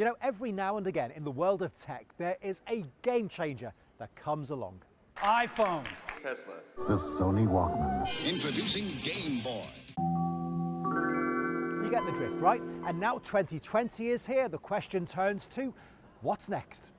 You know, every now and again in the world of tech, there is a game changer that comes along. iPhone. Tesla. The Sony Walkman. Introducing Game Boy. You get the drift, right? And now 2020 is here. The question turns to, what's next?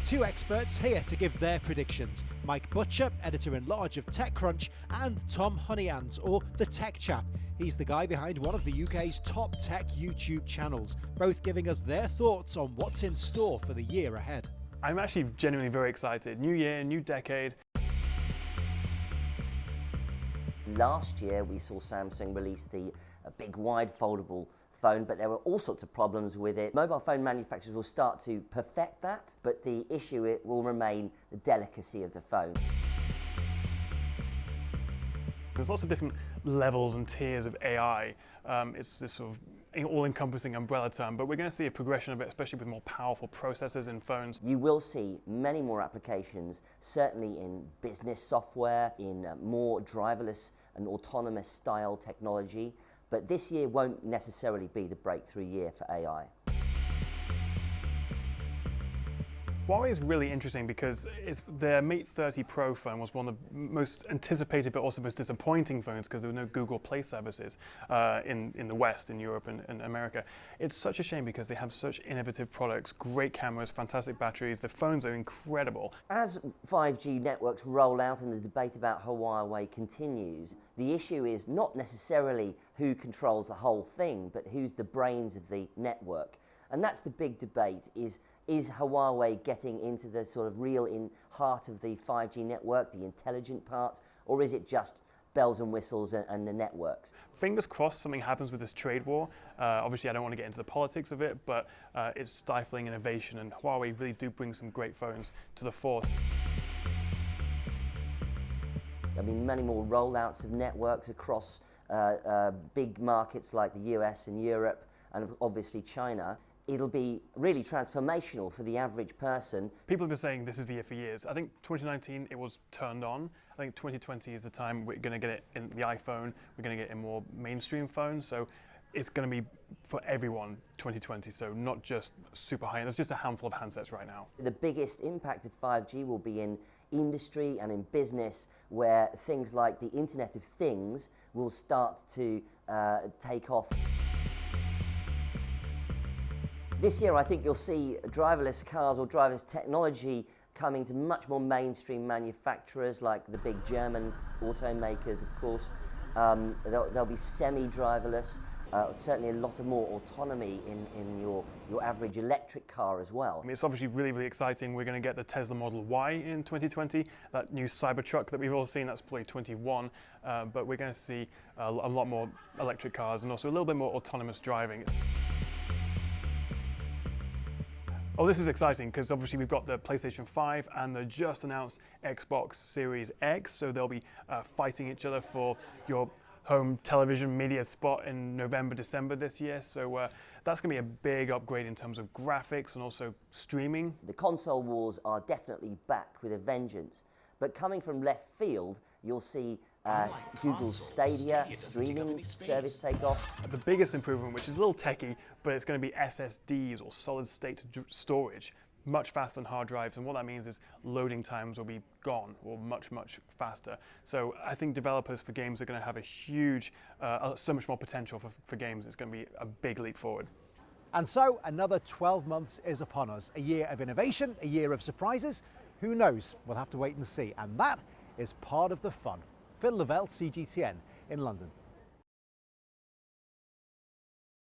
Two experts here to give their predictions. Mike Butcher, editor-in-large of TechCrunch, and Tom Honeyans, or the Tech Chap. He's the guy behind one of the UK's top tech YouTube channels, both giving us their thoughts on what's in store for the year ahead. I'm actually genuinely very excited. New year, new decade. Last year we saw Samsung release the big wide foldable phone, but there were all sorts of problems with it. Mobile phone manufacturers will start to perfect that, but the issue it will remain the delicacy of the phone. There's lots of different levels and tiers of AI. It's this sort of all-encompassing umbrella term, but we're going to see a progression of it, especially with more powerful processors in phones. You will see many more applications, certainly in business software, in more driverless and autonomous style technology, but this year won't necessarily be the breakthrough year for AI. Huawei is really interesting because their Mate 30 Pro phone was one of the most anticipated but also most disappointing phones because there were no Google Play services in the West, in Europe and America. It's such a shame because they have such innovative products, great cameras, fantastic batteries. The phones are incredible. As 5G networks roll out and the debate about Huawei continues, the issue is not necessarily who controls the whole thing, but who's the brains of the network. And that's the big debate, is Huawei getting into the sort of real heart of the 5G network, the intelligent part, or is it just bells and whistles and the networks? Fingers crossed something happens with this trade war. Obviously I don't want to get into the politics of it, but it's stifling innovation, and Huawei really do bring some great phones to the fore. There'll be many more rollouts of networks across big markets like the US and Europe, and obviously China. It'll be really transformational for the average person. People have been saying this is the year for years. I think 2019 it was turned on. I think 2020 is the time we're going to get it in the iPhone. We're going to get it in more mainstream phones. So it's going to be for everyone 2020. So not just super high-end. There's just a handful of handsets right now. The biggest impact of 5G will be in industry and in business, where things like the Internet of Things will start to take off. This year, I think you'll see driverless cars or driverless technology coming to much more mainstream manufacturers like the big German automakers, of course. They'll be semi-driverless, certainly a lot of more autonomy in your average electric car as well. I mean, it's obviously really, really exciting. We're going to get the Tesla Model Y in 2020, that new Cybertruck that we've all seen, that's probably 21, but we're going to see a lot more electric cars and also a little bit more autonomous driving. Oh, this is exciting because obviously we've got the PlayStation 5 and the just announced Xbox Series X, so they'll be fighting each other for your home television media spot in November, December this year. So that's going to be a big upgrade in terms of graphics and also streaming. The console wars are definitely back with a vengeance, but coming from left field, you'll see Google's Stadia streaming service take off. The biggest improvement, which is a little techie, but it's going to be SSDs or solid state storage, much faster than hard drives, and what that means is loading times will be gone or much, much faster. So I think developers for games are going to have a huge, so much more potential for games. It's going to be a big leap forward. And so another 12 months is upon us. A year of innovation, a year of surprises. Who knows? We'll have to wait and see. And that is part of the fun. Phil Lavelle, CGTN in London.